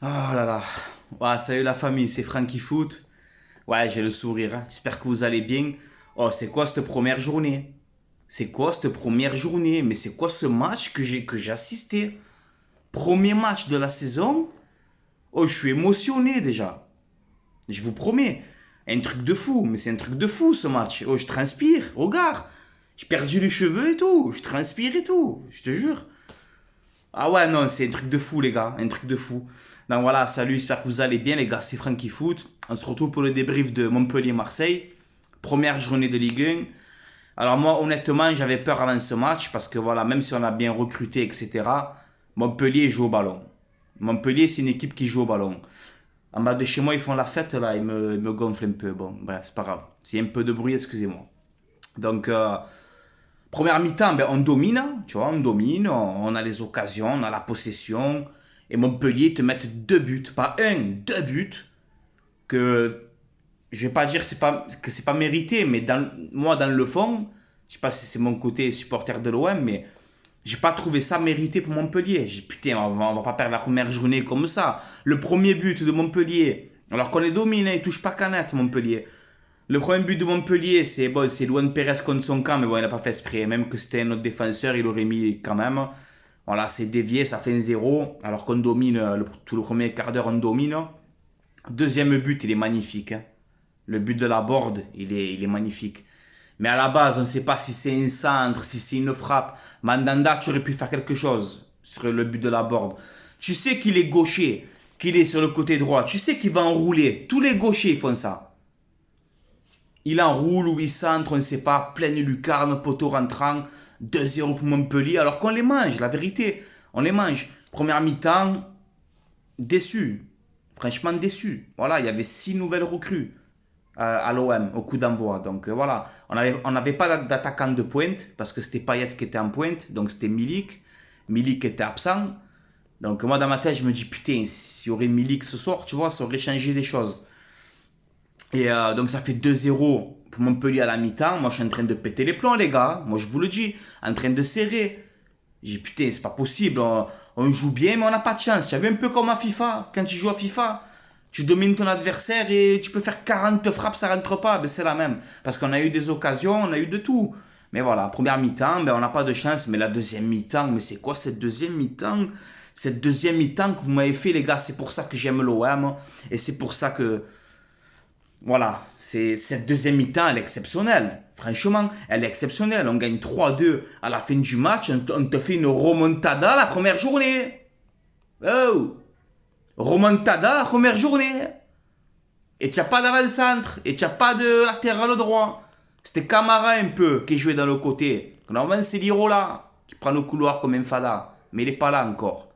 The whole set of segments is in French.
Oh là là. Ouais, salut la famille, c'est Frankie Foot. Ouais, j'ai le sourire, hein. J'espère que vous allez bien. Oh, c'est quoi cette première journée? C'est quoi cette première journée? Mais c'est quoi ce match que j'ai assisté? Premier match de la saison? Oh, je suis émotionné déjà. Je vous promets. Un truc de fou, mais c'est un truc de fou ce match. Oh, je transpire, regarde. J'ai perdu les cheveux et tout. Je transpire et tout, je te jure. Ah ouais, non, c'est un truc de fou, les gars. Un truc de fou. Donc voilà, salut, j'espère que vous allez bien, les gars. C'est Frankie Foot. On se retrouve pour le débrief de Montpellier-Marseille. Première journée de Ligue 1. Alors moi, honnêtement, j'avais peur avant ce match parce que voilà, même si on a bien recruté, etc., Montpellier joue au ballon. Montpellier, c'est une équipe qui joue au ballon. En bas de chez moi, ils font la fête, là. Ils me gonflent un peu. Bon, bref, c'est pas grave. S'il y a un peu de bruit, excusez-moi. Donc, première mi-temps, ben, on domine, tu vois, on domine, on a les occasions, on a la possession. Et Montpellier te mettent deux buts, pas un, deux buts, que je vais pas dire que c'est pas mérité, mais moi, dans le fond, je sais pas si c'est mon côté supporter de l'OM, mais j'ai pas trouvé ça mérité pour Montpellier. J'ai putain, on va pas perdre la première journée comme ça. Le premier but de Montpellier, alors qu'on les domine, hein, ils touchent pas canette, Montpellier. Le premier but de Montpellier, c'est bon, c'est Luan Pérez contre son camp, mais bon, il n'a pas fait exprès. Même que c'était un autre défenseur, il aurait mis quand même. Voilà, c'est dévié, ça fait un zéro. Alors qu'on domine, tout le premier quart d'heure, on domine. Deuxième but, il est magnifique, hein. Le but de la board, il est magnifique. Mais à la base, on ne sait pas si c'est un centre, si c'est une frappe. Mandanda, tu aurais pu faire quelque chose sur le but de la board. Tu sais qu'il est gaucher, qu'il est sur le côté droit. Tu sais qu'il va enrouler. Tous les gauchers font ça. Il enroule ou il centre, on ne sait pas, pleine lucarne, poteau rentrant, 2-0 pour Montpellier, alors qu'on les mange, la vérité, on les mange. Première mi-temps, déçu, franchement déçu. Voilà, il y avait 6 nouvelles recrues à l'OM au coup d'envoi. Donc voilà, on n'avait pas d'attaquant de pointe, parce que c'était Payet qui était en pointe, donc c'était Milik. Milik était absent. Donc moi dans ma tête, je me dis, putain, s'il y aurait Milik ce soir, tu vois, ça aurait changé des choses. Et donc ça fait 2-0 pour Montpellier à la mi-temps. Moi je suis en train de péter les plombs les gars. Moi je vous le dis. En train de serrer. J'ai dit putain c'est pas possible. On joue bien mais on n'a pas de chance. Tu as vu un peu comme à FIFA. Quand tu joues à FIFA. Tu domines ton adversaire et tu peux faire 40 frappes, ça rentre pas. Ben, c'est la même. Parce qu'on a eu des occasions, on a eu de tout. Mais voilà, première mi-temps, ben, on n'a pas de chance. Mais la deuxième mi-temps, mais c'est quoi cette deuxième mi-temps? Cette deuxième mi-temps que vous m'avez fait les gars, c'est pour ça que j'aime l'OM. Et c'est pour ça que voilà, cette deuxième mi-temps, elle est exceptionnelle. Franchement, elle est exceptionnelle. On gagne 3-2 à la fin du match. On te fait une remontada la première journée. Oh! Remontada la première journée. Et tu n'as pas d'avant-centre. Et tu n'as pas de latéral droit. C'était Camara un peu qui jouait dans le côté. Normalement, c'est Lirola qui prend le couloir comme un fada. Mais il n'est pas là encore.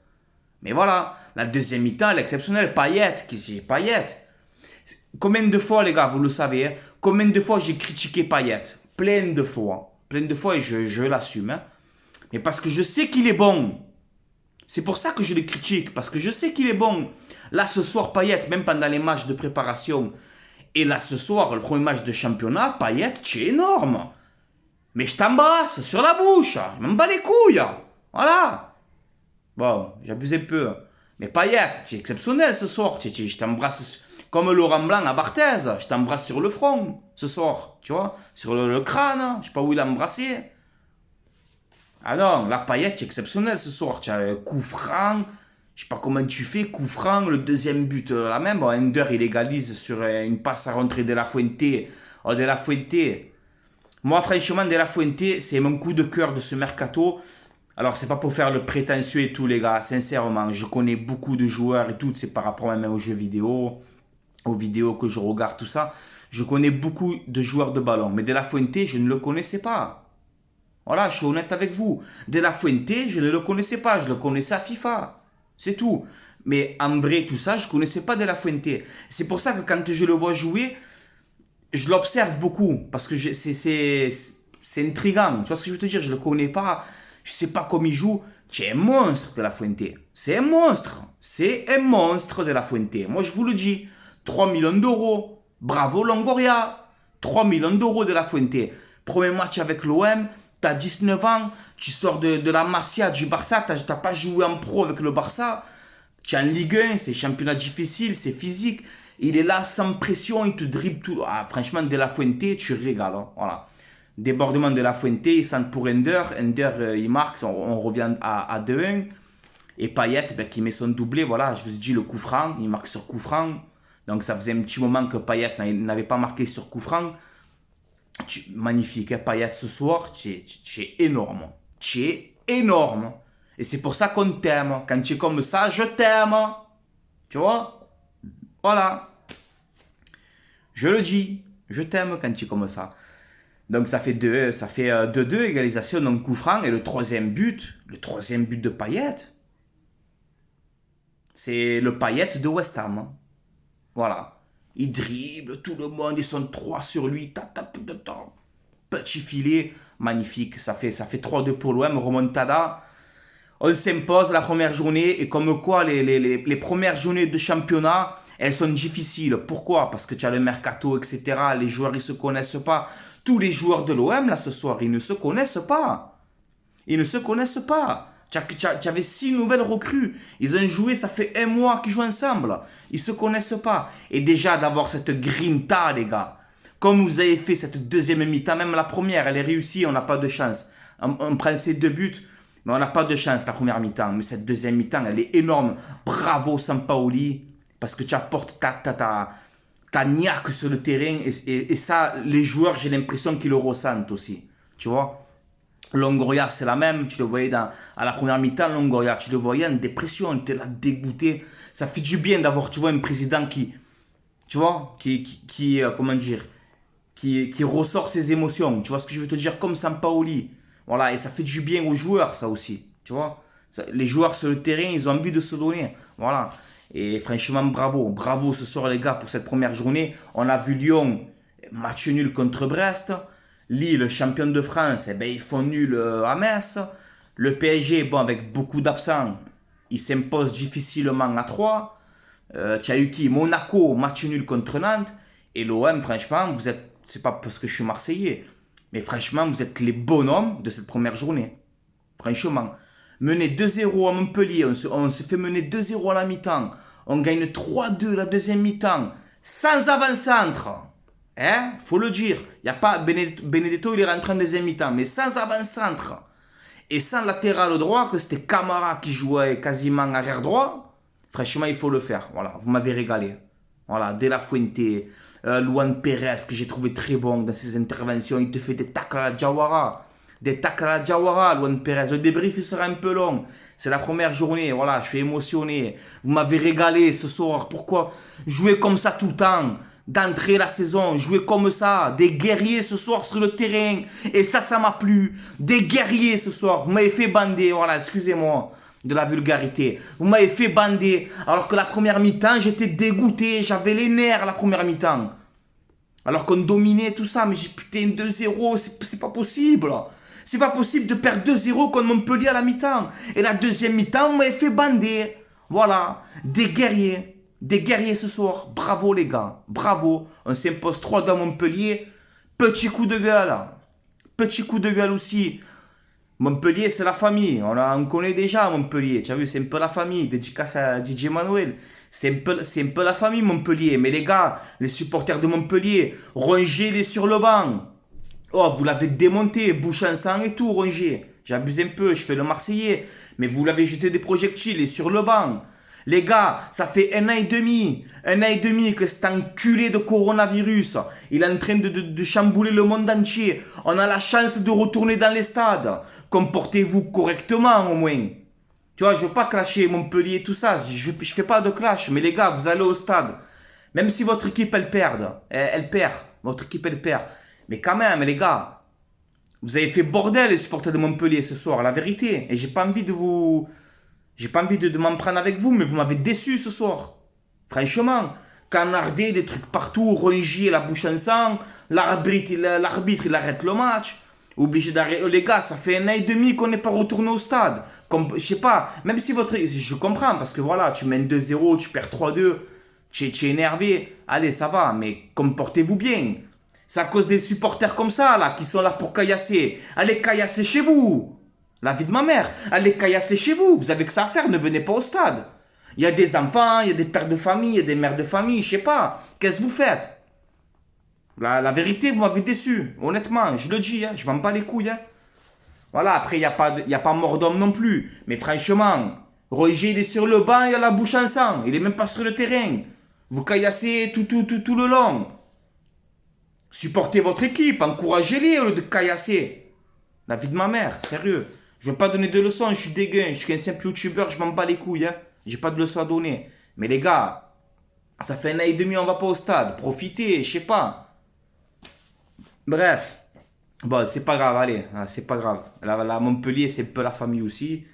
Mais voilà, la deuxième mi-temps, elle est exceptionnelle. Payet, Payet. Combien de fois, les gars, vous le savez, hein, combien de fois j'ai critiqué Payet? Plein de fois. Plein de fois et je l'assume. Hein. Mais parce que je sais qu'il est bon. C'est pour ça que je le critique. Parce que je sais qu'il est bon. Là, ce soir, Payet, même pendant les matchs de préparation. Et là, ce soir, le premier match de championnat, Payet, tu es énorme. Mais je t'embrasse sur la bouche. Je m'en bats les couilles. Voilà. Bon, j'abuse un peu. Mais Payet, tu es exceptionnel ce soir. Je t'embrasse comme Laurent Blanc à Barthez. Je t'embrasse sur le front ce soir. Tu vois, sur le crâne. Je sais pas où il a embrassé. Ah non, la Payet, tu es exceptionnel ce soir. Tu as un coup franc. Je sais pas comment tu fais. Coup franc, le deuxième but, la même. Bon, Ender, il égalise sur une passe à rentrer de la Fuente. Oh, de la Fuente. Moi, franchement, De La Fuente, c'est mon coup de cœur de ce mercato. Alors, c'est pas pour faire le prétentieux et tout, les gars. Sincèrement, je connais beaucoup de joueurs et tout. C'est par rapport même aux jeux vidéo, aux vidéos que je regarde, tout ça. Je connais beaucoup de joueurs de ballon. Mais De La Fuente, je ne le connaissais pas. Voilà, je suis honnête avec vous. De La Fuente, je ne le connaissais pas. Je le connaissais à FIFA. C'est tout. Mais en vrai, tout ça, je ne connaissais pas De La Fuente. C'est pour ça que quand je le vois jouer, je l'observe beaucoup parce que c'est intriguant. Tu vois ce que je veux te dire? Je le connais pas. Je sais pas comment il joue. C'est un monstre de La Fuente. C'est un monstre. C'est un monstre de La Fuente. Moi, je vous le dis. 3 millions d'euros. Bravo Longoria. 3 millions d'euros de La Fuente. Premier match avec l'OM. Tu as 19 ans. Tu sors de la Masia du Barça. Tu n'as pas joué en pro avec le Barça. Tu es en Ligue 1, c'est championnat difficile, c'est physique. Il est là sans pression, il te dribble tout. Ah, franchement, De La Fuente, tu régales. Hein, voilà. Débordement de La Fuente, il centre pour Ender. Ender, il marque, on revient à 2-1. Et Payet, ben, qui met son doublé, voilà, je vous ai dit le coup franc, il marque sur coup franc. Donc ça faisait un petit moment que Payet n'avait pas marqué sur coup franc. Magnifique, hein, Payet ce soir, tu es énorme. Tu es énorme. Et c'est pour ça qu'on t'aime. Quand tu es comme ça, je t'aime. Tu vois? Voilà. Je le dis. Je t'aime quand tu es comme ça. Donc ça fait 2-2, égalisation, donc coup franc. Et le troisième but de Payet, c'est le Payet de West Ham. Hein. Voilà. Il dribble tout le monde, ils sont 3 sur lui. Petit filet, magnifique. Ça fait 3-2 pour l'OM, remontada. On s'impose la première journée. Et comme quoi, les premières journées de championnat, elles sont difficiles. Pourquoi? Parce que tu as le mercato, etc. Les joueurs, ils ne se connaissent pas. Tous les joueurs de l'OM, là, ce soir, ils ne se connaissent pas. Ils ne se connaissent pas. Tu avais 6 nouvelles recrues. Ils ont joué, ça fait 1 mois qu'ils jouent ensemble. Ils ne se connaissent pas. Et déjà, d'avoir cette grinta, les gars. Comme vous avez fait cette deuxième mi-temps, même la première, elle est réussie, on n'a pas de chance. On prend ces 2 buts, mais on n'a pas de chance la première mi-temps. Mais cette deuxième mi-temps, elle est énorme. Bravo, Sampaoli. Parce que tu apportes ta niaque sur le terrain. Et ça, les joueurs, j'ai l'impression qu'ils le ressentent aussi. Tu vois? Longoria, c'est la même. Tu le voyais à la première mi-temps, Longoria. Tu le voyais en dépression, il était là dégoûté. Ça fait du bien d'avoir, tu vois, un président qui, tu vois, comment dire, qui ressort ses émotions. Tu vois ce que je veux te dire? Comme Sampaoli. Voilà, et ça fait du bien aux joueurs, ça aussi. Tu vois? Les joueurs sur le terrain, ils ont envie de se donner. Voilà. Et franchement, bravo. Bravo ce soir, les gars, pour cette première journée. On a vu Lyon, match nul contre Brest. Lille, champion de France, eh ben, ils font nul à Metz. Le PSG, bon, avec beaucoup d'absents, il s'impose difficilement à 3. Tu as eu qui? Monaco, match nul contre Nantes. Et l'OM, franchement, vous êtes, c'est pas parce que je suis Marseillais, mais franchement, vous êtes les bonhommes de cette première journée. Franchement. Mener 2-0 à Montpellier, on se fait mener 2-0 à la mi-temps. On gagne 3-2 la deuxième mi-temps, sans avant-centre. Hein? Faut le dire. Il y a pas Benedetto, il est rentré en deuxième mi-temps, mais sans avant-centre. Et sans latéral droit, que c'était Camara qui jouait quasiment arrière droit. Franchement, il faut le faire. Voilà, vous m'avez régalé. Voilà, De La Fuente, Luan Pérez, que j'ai trouvé très bon dans ses interventions. Il te fait des tacles à la Diawara. Des tacles à la Diawara, Luan Pérez. Le débrief, il sera un peu long. C'est la première journée. Voilà, je suis émotionné. Vous m'avez régalé ce soir. Pourquoi jouer comme ça tout le temps? D'entrer la saison, jouer comme ça, des guerriers ce soir sur le terrain, et ça m'a plu, des guerriers ce soir, vous m'avez fait bander, voilà, excusez-moi de la vulgarité, vous m'avez fait bander, alors que la première mi-temps, j'étais dégoûté, j'avais les nerfs la première mi-temps, alors qu'on dominait tout ça, mais j'ai putain 2-0, c'est pas possible, c'est pas possible de perdre 2-0 contre Montpellier à la mi-temps, et la deuxième mi-temps, vous m'avez fait bander, voilà, des guerriers. Des guerriers ce soir. Bravo les gars. Bravo. On s'impose 3 dans Montpellier. Petit coup de gueule. Petit coup de gueule aussi. Montpellier, c'est la famille. On connaît déjà Montpellier. Tu as vu, c'est un peu la famille. Dédicace à DJ Manuel. C'est un peu la famille Montpellier. Mais les gars, les supporters de Montpellier, rongez-les sur le banc. Oh, vous l'avez démonté. Bouche en sang et tout, rongez. J'abuse un peu, je fais le Marseillais. Mais vous l'avez jeté des projectiles et sur le banc. Les gars, ça fait 1 an et demi que cet enculé de coronavirus, il est en train de chambouler le monde entier. On a la chance de retourner dans les stades. Comportez-vous correctement au moins. Tu vois, je veux pas clasher Montpellier et tout ça, je fais pas de clash. Mais les gars, vous allez au stade. Même si votre équipe, elle perd. Votre équipe, elle perd. Mais quand même, les gars, vous avez fait bordel les supporters de Montpellier ce soir, la vérité. Et j'ai pas envie de vous... J'ai pas envie de m'en prendre avec vous, mais vous m'avez déçu ce soir. Franchement, canardé, des trucs partout, rongier la bouche en sang, l'arbitre il arrête le match. Obligé d'arrêter. Les gars, ça fait 1 an et demi qu'on n'est pas retourné au stade. Comme, je sais pas, même si votre... Je comprends, parce que voilà, tu mènes 2-0, tu perds 3-2, tu es énervé. Allez, ça va, mais comportez-vous bien. C'est à cause des supporters comme ça, là, qui sont là pour caillasser. Allez caillasser chez vous. La vie de ma mère, allez caillasser chez vous. Vous avez que ça à faire, ne venez pas au stade. Il y a des enfants, il y a des pères de famille, il y a des mères de famille, je sais pas. Qu'est-ce que vous faites? La vérité, vous m'avez déçu. Honnêtement, je le dis, hein, je m'en bats les couilles. Hein. Voilà, après, il y a pas mort d'homme non plus. Mais franchement, Roger, il est sur le banc, il a la bouche en sang. Il est même pas sur le terrain. Vous caillassez tout le long. Supportez votre équipe, encouragez-les au lieu de caillasser. La vie de ma mère, sérieux. Je veux pas donner de leçons, je suis dégueu. Je suis qu'un simple youtubeur, je m'en bats les couilles. Hein. J'ai pas de leçons à donner. Mais les gars, ça fait 1 an et demi, on va pas au stade. Profitez, je sais pas. Bref. Bon, c'est pas grave, allez, c'est pas grave. La Montpellier, c'est un peu la famille aussi.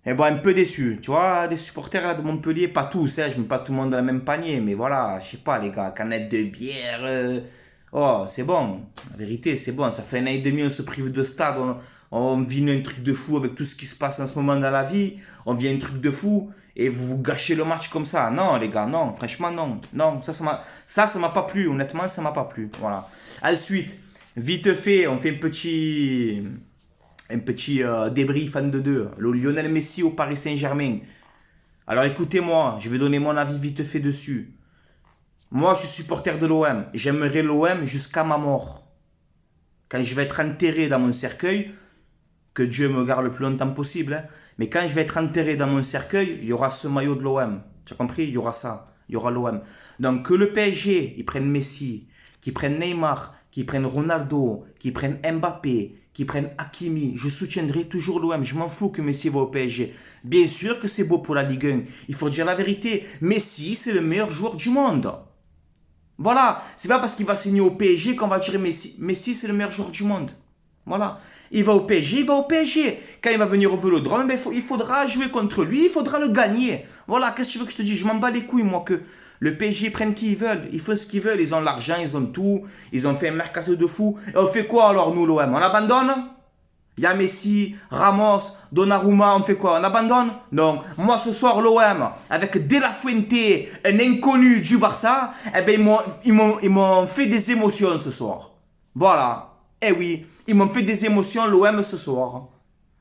Et bon, un peu déçu, tu vois, des supporters là, de Montpellier, pas tous, hein, je mets pas tout le monde dans le même panier, mais voilà, je sais pas, les gars, canette de bière, oh, c'est bon, la vérité, c'est bon, ça fait 1 an et demi, on se prive de stade, on vit un truc de fou avec tout ce qui se passe en ce moment dans la vie, on vit un truc de fou, et vous gâchez le match comme ça. Non, les gars, non, franchement, non, non, ça m'a pas plu, honnêtement, ça m'a pas plu, voilà. Ensuite, vite fait, on fait un petit débrief en deux. Le Lionel Messi au Paris Saint-Germain. Alors écoutez-moi, je vais donner mon avis vite fait dessus. Moi, je suis supporter de l'OM. J'aimerais l'OM jusqu'à ma mort. Quand je vais être enterré dans mon cercueil, que Dieu me garde le plus longtemps possible, hein, mais quand je vais être enterré dans mon cercueil, il y aura ce maillot de l'OM. Tu as compris? Il y aura ça. Il y aura l'OM. Donc que le PSG, ils prennent Messi, qu'ils prennent Neymar, qu'ils prennent Ronaldo, qu'ils prennent Mbappé, qu'ils prennent Hakimi, je soutiendrai toujours l'OM. Je m'en fous que Messi va au PSG. Bien sûr que c'est beau pour la Ligue 1. Il faut dire la vérité. Messi, c'est le meilleur joueur du monde. Voilà. C'est pas parce qu'il va signer au PSG qu'on va dire Messi. Messi, c'est le meilleur joueur du monde. Voilà. Il va au PSG, il va au PSG. Quand il va venir au Vélodrome, ben, il faudra jouer contre lui, il faudra le gagner. Voilà, qu'est-ce que tu veux que je te dise? Je m'en bats les couilles, moi, que le PSG prenne qui ils veulent. Ils font ce qu'ils veulent, ils ont l'argent, ils ont tout. Ils ont fait un mercato de fou. Et on fait quoi alors, nous, l'OM? On abandonne? Il y a Messi, Ramos, Donnarumma, on fait quoi? On abandonne? Donc, moi ce soir, l'OM, avec De La Fuente, un inconnu du Barça, eh ben, ils m'ont fait des émotions ce soir. Voilà. Eh oui, ils m'ont fait des émotions, l'OM, ce soir.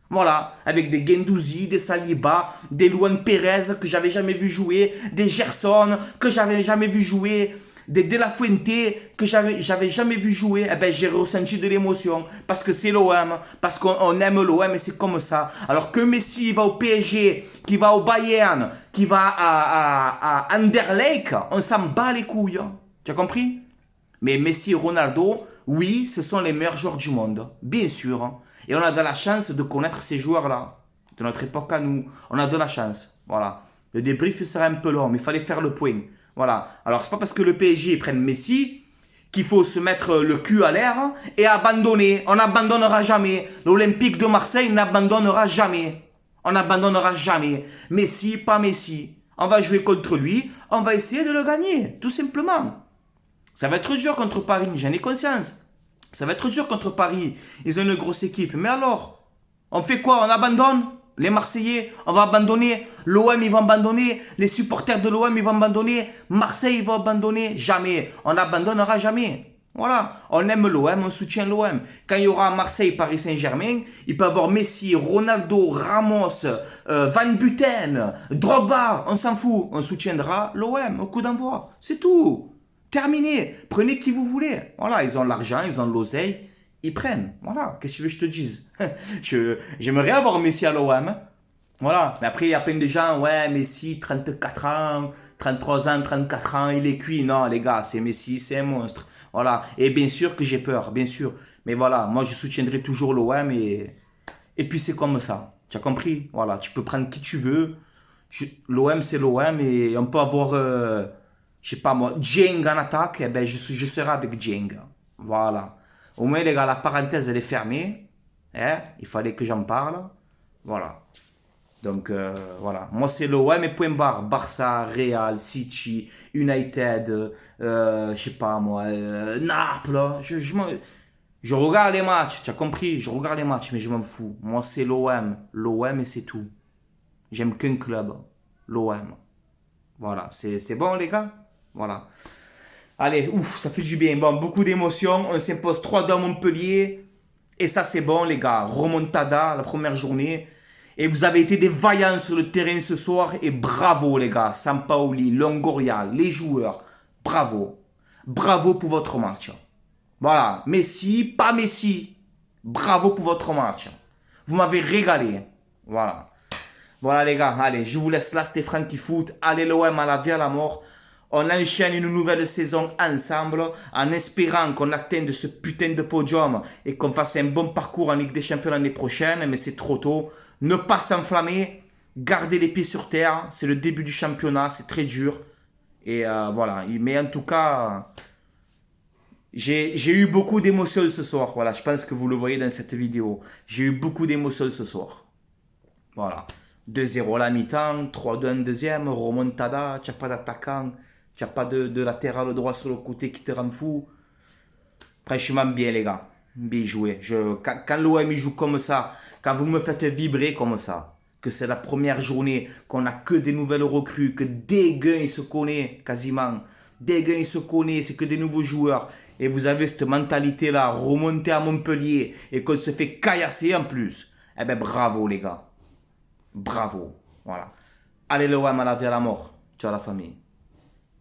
Voilà, avec des Guendouzi, des Saliba, des Luan Pérez que j'avais jamais vu jouer, des Gerson que j'avais jamais vu jouer, des De La Fuente que j'avais jamais vu jouer. Eh ben, j'ai ressenti de l'émotion parce que c'est l'OM, parce qu'on aime l'OM et c'est comme ça. Alors que Messi va au PSG, qui va au Bayern, qui va à Anderlecht, on s'en bat les couilles. Hein. Tu as compris? Mais Messi et Ronaldo, oui, ce sont les meilleurs joueurs du monde, bien sûr. Hein. Et on a de la chance de connaître ces joueurs-là. De notre époque à nous, on a de la chance. Voilà. Le débrief sera un peu long, mais il fallait faire le point. Voilà. Alors, c'est pas parce que le PSG prenne Messi qu'il faut se mettre le cul à l'air et abandonner. On n'abandonnera jamais. L'Olympique de Marseille n'abandonnera jamais. On n'abandonnera jamais. Messi, pas Messi. On va jouer contre lui. On va essayer de le gagner. Tout simplement. Ça va être dur contre Paris, j'en ai conscience. Ça va être dur contre Paris. Ils ont une grosse équipe. Mais alors, on fait quoi? On abandonne? Les Marseillais, on va abandonner. L'OM, ils vont abandonner. Les supporters de l'OM, ils vont abandonner. Marseille, ils vont abandonner. Jamais. On n'abandonnera jamais. Voilà. On aime l'OM, on soutient l'OM. Quand il y aura Marseille, Paris Saint-Germain, il peut y avoir Messi, Ronaldo, Ramos, Van Buten, Drogba. On s'en fout. On soutiendra l'OM au coup d'envoi. C'est tout. Terminé. Prenez qui vous voulez. Voilà, ils ont l'argent, ils ont l'oseille. Ils prennent. Voilà, qu'est-ce que tu veux que je te dise? J'aimerais avoir Messi à l'OM. Voilà, mais après, il y a plein de gens. Ouais, Messi, 34 ans, 33 ans, 34 ans, il est cuit. Non, les gars, c'est Messi, c'est un monstre. Voilà, et bien sûr que j'ai peur, bien sûr. Mais voilà, moi, je soutiendrai toujours l'OM et puis c'est comme ça. Tu as compris? Voilà, tu peux prendre qui tu veux. L'OM, c'est l'OM et on peut avoir... je sais pas moi, Dieng en attaque, eh ben je serai avec Dieng. Voilà. Au moins, les gars, la parenthèse, elle est fermée. Hein? Il fallait que j'en parle. Voilà. Donc, voilà. Moi, c'est l'OM et point barre. Barça, Real, City, United, je sais pas moi, Naples. Je regarde les matchs, tu as compris? Je regarde les matchs, mais je m'en fous. Moi, c'est l'OM. L'OM et c'est tout. J'aime qu'un club. L'OM. Voilà. C'est bon, les gars? Voilà. Allez, ouf, ça fait du bien. Bon, beaucoup d'émotions. On s'impose 3-2 à Montpellier. Et ça, c'est bon, les gars. Remontada, la première journée. Et vous avez été des vaillants sur le terrain ce soir. Et bravo les gars, Sampaoli, Longoria, les joueurs. Bravo. Bravo pour votre match. Voilà, Messi, pas Messi. Bravo pour votre match. Vous m'avez régalé. Voilà. Voilà les gars, allez, je vous laisse là, c'était Franky Foot. Allez l'OM à la vie à la mort. On enchaîne une nouvelle saison ensemble en espérant qu'on atteigne ce putain de podium et qu'on fasse un bon parcours en Ligue des Champions l'année prochaine. Mais c'est trop tôt. Ne pas s'enflammer. Gardez les pieds sur terre. C'est le début du championnat. C'est très dur. Et voilà. Mais en tout cas, j'ai eu beaucoup d'émotions ce soir. Voilà. Je pense que vous le voyez dans cette vidéo. J'ai eu beaucoup d'émotions ce soir. Voilà. 2-0 à la mi-temps, 3-2 en deuxième, remontada, tu n'as pas d'attaquant, tu n'as pas de latéral droit sur le côté qui te rend fou. Franchement, bien les gars, bien joué. Quand l'OM joue comme ça, quand vous me faites vibrer comme ça, que c'est la première journée, qu'on n'a que des nouvelles recrues, que Déguin il se connaît quasiment, Déguin il se connaît, c'est que des nouveaux joueurs, et vous avez cette mentalité-là, remonter à Montpellier, et qu'on se fait caillasser en plus, eh ben bravo les gars. Bravo. Voilà. Allez, l'OM à la vie à la mort. Ciao la famille.